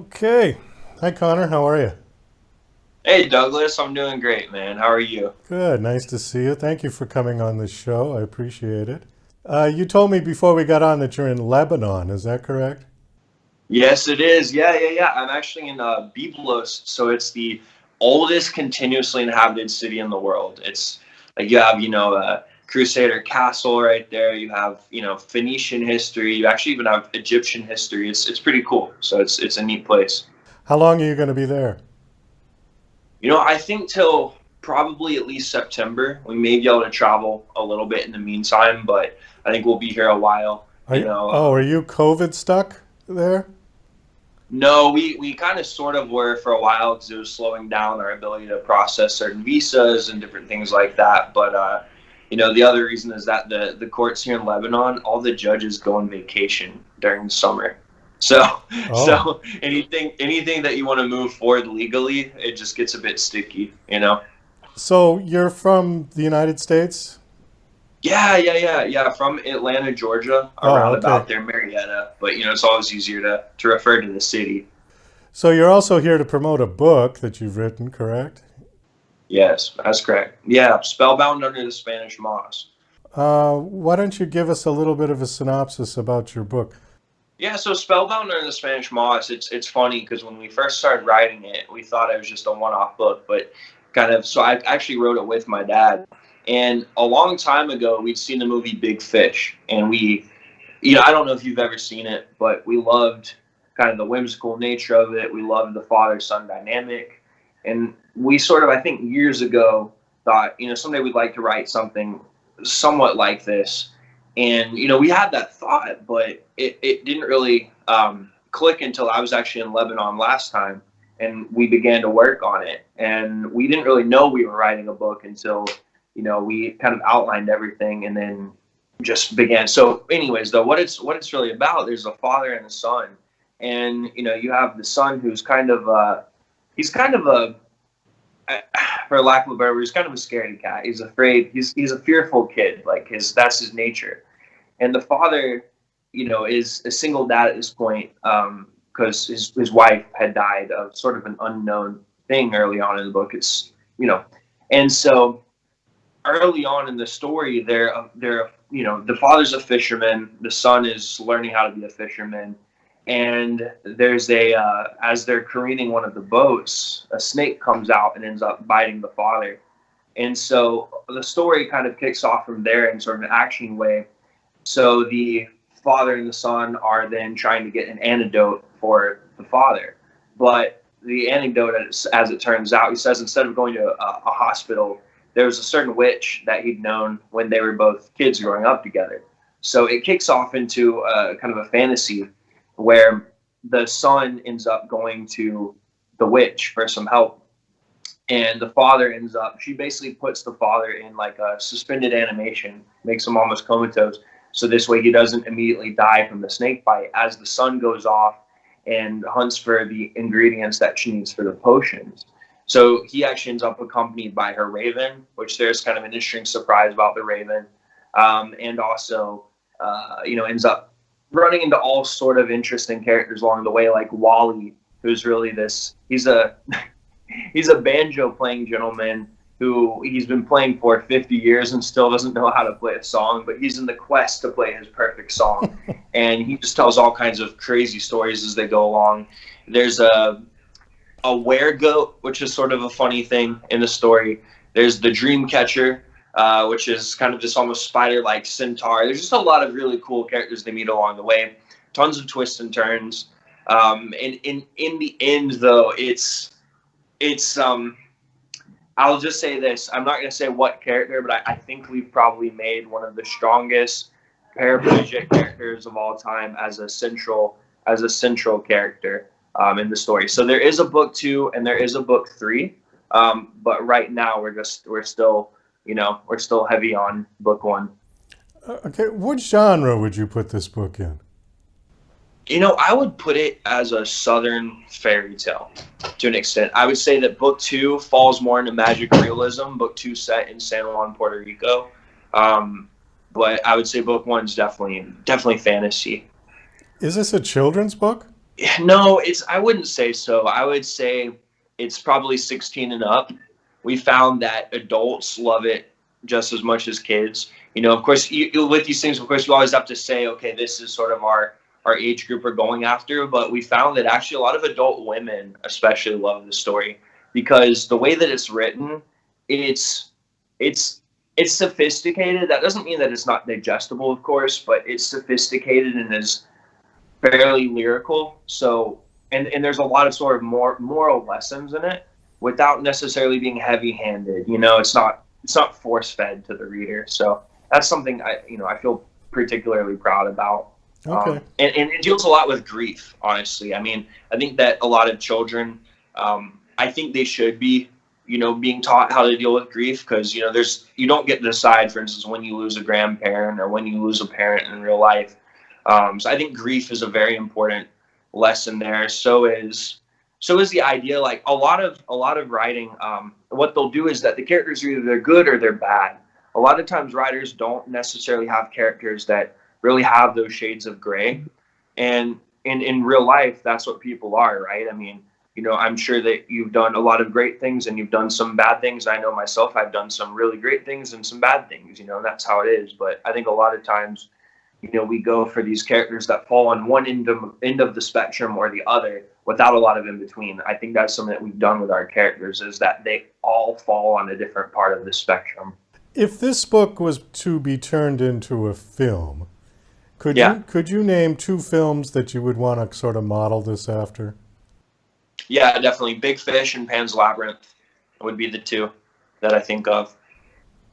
Okay. Hi, Connor. How are you? Hey Douglas, I'm doing great, man. How are you? Good. Nice to see you. Thank you for coming on the show. I appreciate it. You told me before we got on that you're in Lebanon. Is that correct? Yes, it is. Yeah. I'm actually in Byblos, so it's the oldest continuously inhabited city in the world. It's like you have, Crusader Castle right there. You have, Phoenician history. You actually even have Egyptian history. It's pretty cool. So it's a neat place. How long are you going to be there? I think till probably at least September. We may be able to travel a little bit in the meantime, but I think we'll be here a while. Are you COVID stuck there? No, we kind of sort of were for a while because it was slowing down our ability to process certain visas and different things like that. But the other reason is that the courts here in Lebanon, all the judges go on vacation during the summer. So Oh. so anything that you want to move forward legally, it just gets a bit sticky. So you're from the United States? Yeah. From Atlanta, Georgia, Oh, around okay. about there, Marietta. But it's always easier to refer to the city. So you're also here to promote a book that you've written, correct? Yes, that's correct. Yeah, Spellbound under the Spanish moss. Why don't you give us a little bit of a synopsis about your book? Yeah, so Spellbound under the Spanish moss. It's funny because when we first started writing it, we thought it was just a one-off book, but kind of. So I actually wrote it with my dad, and a long time ago, we'd seen the movie Big Fish, and I don't know if you've ever seen it, but we loved kind of the whimsical nature of it. We loved the father-son dynamic, and we sort of, I think, years ago thought, someday we'd like to write something somewhat like this. And we had that thought, but it didn't really click until I was actually in Lebanon last time, and we began to work on it. And we didn't really know we were writing a book until we kind of outlined everything, and then just began. So, anyways, though, what it's really about, there's a father and a son, and you have the son who's kind of he's kind of a for lack of a better word, he's kind of a scaredy cat. He's afraid. He's a fearful kid. Like that's his nature. And the father, is a single dad at this point because his wife had died of sort of an unknown thing early on in the book. And so early on in the story, the father's a fisherman, the son is learning how to be a fisherman, and there's as they're careening one of the boats, a snake comes out and ends up biting the father. And so the story kind of kicks off from there in sort of an action way. So the father and the son are then trying to get an antidote for the father. But the antidote, as it turns out, he says instead of going to a hospital, there was a certain witch that he'd known when they were both kids growing up together. So it kicks off into kind of a fantasy where the son ends up going to the witch for some help, and the father ends up, she basically puts the father in like a suspended animation, makes him almost comatose, so this way he doesn't immediately die from the snake bite as the son goes off and hunts for the ingredients that she needs for the potions. So he actually ends up accompanied by her raven, which there's kind of an interesting surprise about the raven. And also ends up running into all sort of interesting characters along the way, like Wally, who's really he's a banjo playing gentleman who he's been playing for 50 years and still doesn't know how to play a song, but he's in the quest to play his perfect song. And he just tells all kinds of crazy stories as they go along. There's a weregoat, which is sort of a funny thing in the story. There's the dream catcher, which is kind of just almost spider-like centaur. There's just a lot of really cool characters they meet along the way. Tons of twists and turns. And in the end, though, it's I'll just say this. I'm not going to say what character, but I think we've probably made one of the strongest paraplegic characters of all time as a central character in the story. So there is a book two and there is a book three, but right now we're still heavy on book one. Okay, what genre would you put this book in? I would put it as a southern fairy tale to an extent. I would say that book two falls more into magic realism. Book two set in San Juan, Puerto Rico, um, but I would say book one is definitely fantasy. Is this a children's book? No, I wouldn't say so. I would say it's probably 16 and up. We found that adults love it just as much as kids. Of course, with these things, of course, you always have to say, okay, this is sort of our age group we're going after. But we found that actually a lot of adult women especially love the story because the way that it's written, it's it's it's sophisticated. That doesn't mean that it's not digestible, of course, but it's sophisticated and is fairly lyrical. So, and there's a lot of sort of more moral lessons in it without necessarily being heavy-handed. It's not force-fed to the reader. So that's something I feel particularly proud about. Okay. And it deals a lot with grief, honestly. I think that a lot of children, I think they should be, being taught how to deal with grief because, you don't get to decide, for instance, when you lose a grandparent or when you lose a parent in real life. So I think grief is a very important lesson there. So is the idea, like a lot of writing. What they'll do is that the characters are either they're good or they're bad. A lot of times writers don't necessarily have characters that really have those shades of gray, and in real life that's what people are, right? I'm sure that you've done a lot of great things and you've done some bad things. I know myself, I've done some really great things and some bad things, and that's how it is. But I think a lot of times we go for these characters that fall on one end of the spectrum or the other without a lot of in between. I think that's something that we've done with our characters is that they all fall on a different part of the spectrum. If this book was to be turned into a film, could Yeah. you name two films that you would want to sort of model this after? Yeah, definitely. Big Fish and Pan's Labyrinth would be the two that I think of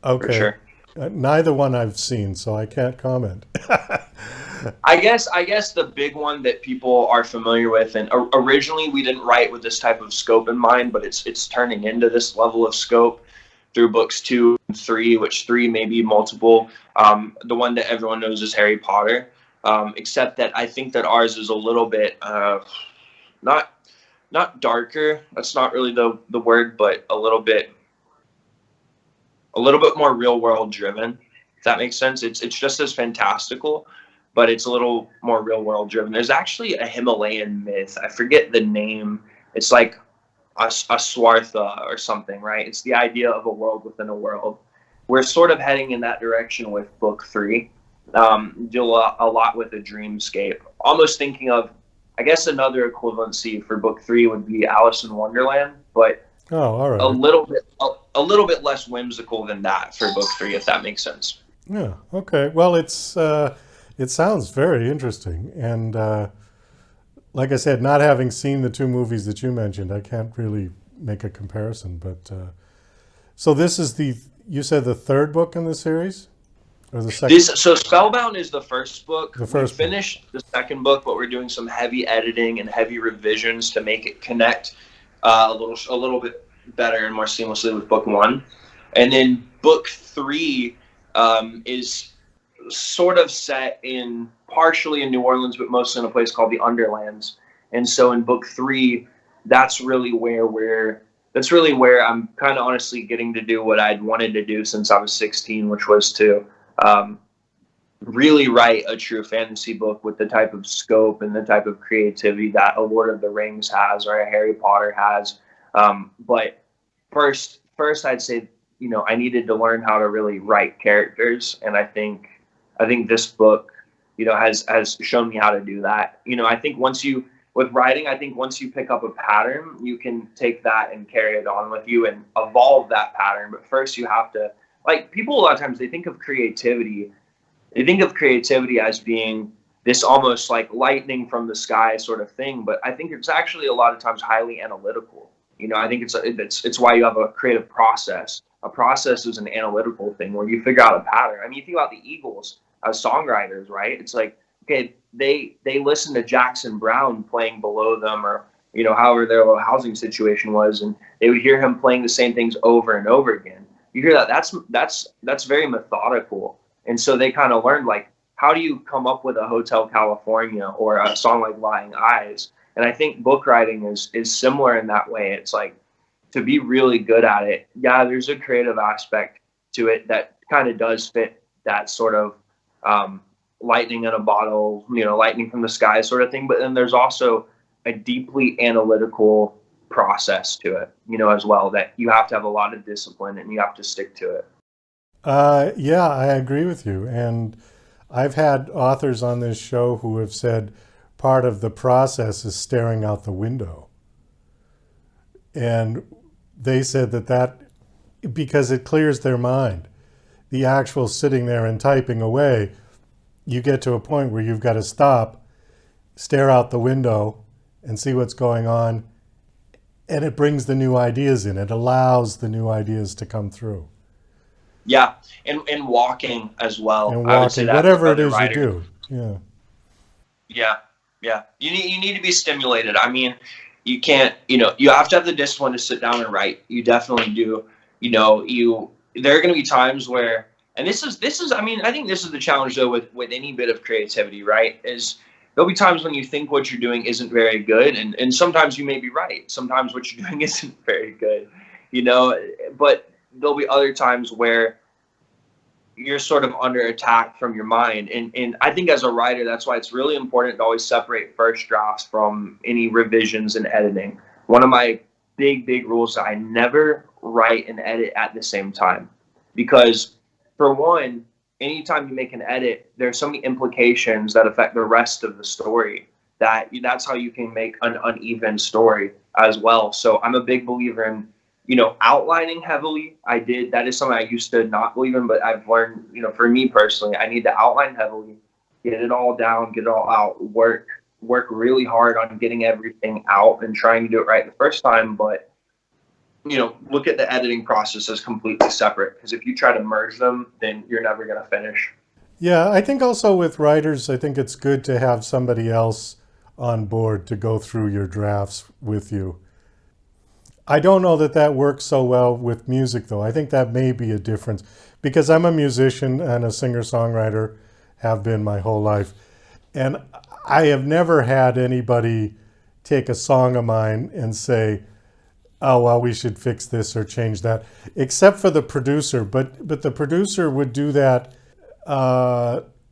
for Okay. sure. Neither one I've seen, so I can't comment. I guess the big one that people are familiar with, and originally we didn't write with this type of scope in mind, but it's turning into this level of scope through books 2 and 3, which 3 may be multiple. The one that everyone knows is Harry Potter, except that I think that ours is a little bit not not darker. That's not really the word, but a little bit more real world driven. If that makes sense. It's just as fantastical, but it's a little more real world driven. There's actually a Himalayan myth. I forget the name. It's like a Swartha or something, right? It's the idea of a world within a world. We're sort of heading in that direction with book 3. Deal a lot with a dreamscape. Almost thinking of, I guess, another equivalency for book 3 would be Alice in Wonderland, but Oh, all a right. little bit a little bit less whimsical than that for book 3, if that makes sense. Yeah. Okay. Well, it sounds very interesting, and like I said, not having seen the two movies that you mentioned, I can't really make a comparison. But so this is you said the third book in the series, or the second? So Spellbound is the first book. The We first book. finished the second book, but we're doing some heavy editing and heavy revisions to make it connect a little bit better and more seamlessly with book 1. And then book 3 is sort of set in partially in New Orleans, but mostly in a place called the Underlands. And so in book 3, that's really where I'm kind of honestly getting to do what I'd wanted to do since I was 16, which was to um, really write a true fantasy book with the type of scope and the type of creativity that a Lord of the Rings has or a Harry Potter has. But first I'd say, I needed to learn how to really write characters, and I think this book, has shown me how to do that. I think with writing, I think once you pick up a pattern, you can take that and carry it on with you and evolve that pattern. But first you have to, like, people a lot of times they think of creativity as being this almost like lightning from the sky sort of thing, but I think it's actually a lot of times highly analytical. I think it's why you have a creative process. A process is an analytical thing where you figure out a pattern. You think about the Eagles as songwriters, right? It's like, okay, they listen to Jackson Brown playing below them, or however their little housing situation was, and they would hear him playing the same things over and over again. You hear that? That's very methodical. And so they kind of learned, like, how do you come up with a Hotel California or a song like Lying Eyes? And I think book writing is similar in that way. It's like, to be really good at it, yeah, there's a creative aspect to it that kind of does fit that sort of lightning in a bottle, lightning from the sky sort of thing. But then there's also a deeply analytical process to it, as well, that you have to have a lot of discipline and you have to stick to it. Yeah, I agree with you. And I've had authors on this show who have said part of the process is staring out the window. And they said that because it clears their mind. The actual sitting there and typing away, you get to a point where you've got to stop, stare out the window, and see what's going on. And it brings the new ideas in. It allows the new ideas to come through. Yeah, and walking as well. And I would say walking, that's whatever it another is writer. you do. Yeah. Yeah. You need to be stimulated. I mean, you can't, you have to have the discipline to sit down and write. You definitely do. There are going to be times where, and this is, I mean, I think this is the challenge though with any bit of creativity, right? Is there'll be times when you think what you're doing isn't very good, and sometimes you may be right. Sometimes what you're doing isn't very good, but there'll be other times where you're sort of under attack from your mind. And I think as a writer, that's why it's really important to always separate first drafts from any revisions and editing. One of my big rules is I never write and edit at the same time. Because for one, anytime you make an edit, there's so many implications that affect the rest of the story that's how you can make an uneven story as well. So I'm a big believer in outlining heavily. That is something I used to not believe in, but I've learned, for me personally, I need to outline heavily, get it all down, get it all out, work really hard on getting everything out and trying to do it right the first time. But, look at the editing process as completely separate, because if you try to merge them, then you're never going to finish. Yeah, I think also with writers, I think it's good to have somebody else on board to go through your drafts with you. I don't know that works so well with music, though. I think that may be a difference because I'm a musician and a singer-songwriter, have been my whole life. And I have never had anybody take a song of mine and say, oh, well, we should fix this or change that, except for the producer. But the producer would do that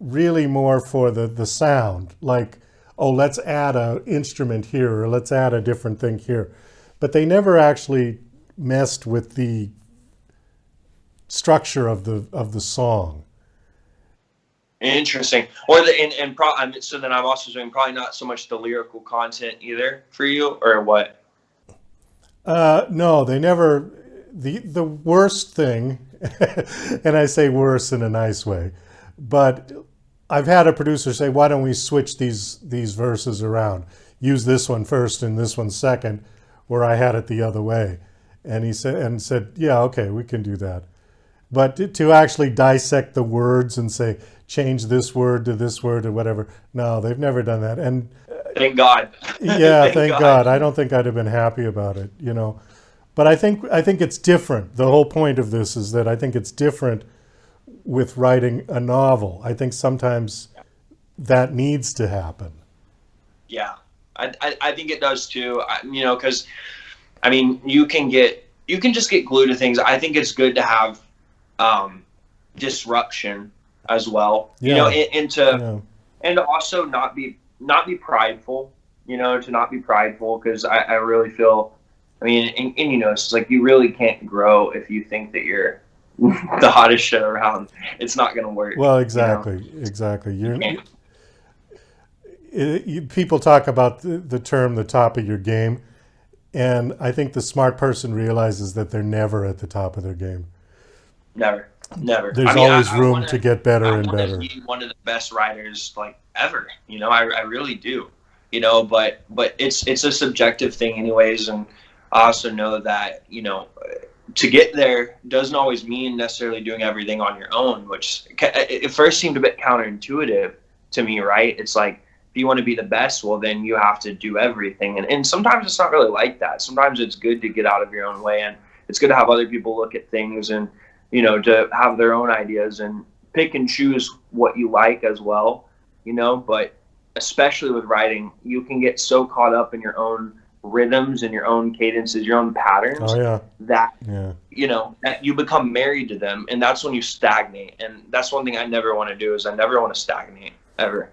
really more for the sound. Like, oh, let's add an instrument here or let's add a different thing here. But they never actually messed with the structure of the song. Interesting. So then I'm also doing probably not so much the lyrical content either for you, or what? No, they never. The worst thing, and I say worse in a nice way, but I've had a producer say, "Why don't we switch these verses around? Use this one first and this one second." Where I had it the other way. And he said, yeah, okay, we can do that. But to actually dissect the words and say, change this word to this word or whatever, no, they've never done that. And thank God. Yeah, thank God. I don't think I'd have been happy about it, But I think it's different. The whole point of this is that I think it's different with writing a novel. I think sometimes that needs to happen. Yeah. I think it does too, because you can just get glued to things. I think it's good to have disruption as well, and to also not be prideful, to not be prideful, because I really feel, it's like you really can't grow if you think that you're the hottest shit around. It's not going to work. Well, exactly. People talk about the term the top of your game, and I think the smart person realizes that they're never at the top of their game. Never. There's always room to get better and better. Be one of the best writers ever. I really do. But it's a subjective thing anyways, and I also know that to get there doesn't always mean necessarily doing everything on your own, which it first seemed a bit counterintuitive to me, right? It's like, if you want to be the best, well, then you have to do everything. And sometimes it's not really like that. Sometimes it's good to get out of your own way, and it's good to have other people look at things and, to have their own ideas and pick and choose what you like as well, but especially with writing, you can get so caught up in your own rhythms and your own cadences, your own patterns, that you become married to them, and that's when you stagnate. And that's one thing I never want to do, is I never want to stagnate ever.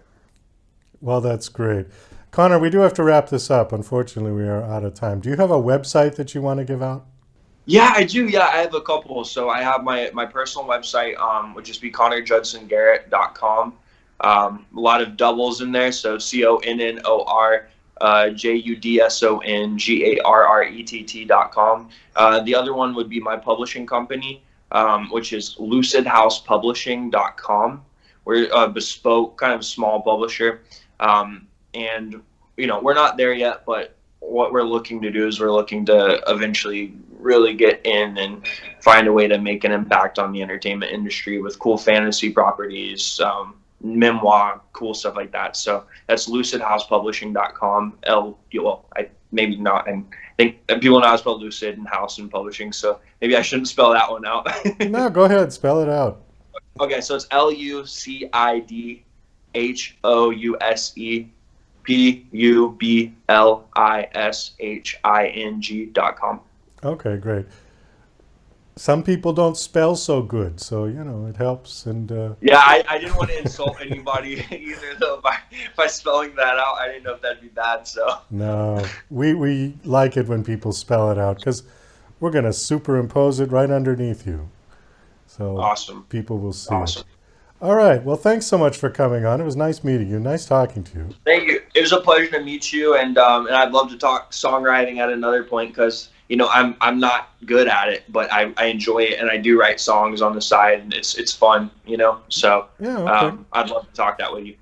Well, that's great. Connor, we do have to wrap this up. Unfortunately, we are out of time. Do you have a website that you want to give out? Yeah, I do. Yeah, I have a couple. So I have my personal website, would just be ConnorJudsonGarrett.com. A lot of doubles in there. So CONNOR JUDSONGARRETT.com. The other one would be my publishing company, which is LucidHousePublishing.com. We're a bespoke, kind of small publisher. And, we're not there yet, but what we're looking to do is we're looking to eventually really get in and find a way to make an impact on the entertainment industry with cool fantasy properties, memoir, cool stuff like that. So that's lucidhousepublishing.com. Maybe not. I think people know how to spell lucid and house and publishing, so maybe I shouldn't spell that one out. No, go ahead. Spell it out. Okay, so it's LucidHousePublishing.com. Okay, great. Some people don't spell so good, so it helps. And Yeah, I didn't want to insult anybody either, though, by spelling that out. I didn't know if that'd be bad. So no, we like it when people spell it out because we're going to superimpose it right underneath you, so awesome. people will see Awesome. it. All right. Well, thanks so much for coming on. It was nice meeting you. Nice talking to you. Thank you. It was a pleasure to meet you, and I'd love to talk songwriting at another point because I'm not good at it, but I enjoy it, and I do write songs on the side, and it's fun, So Yeah. Okay. I'd love to talk that with you.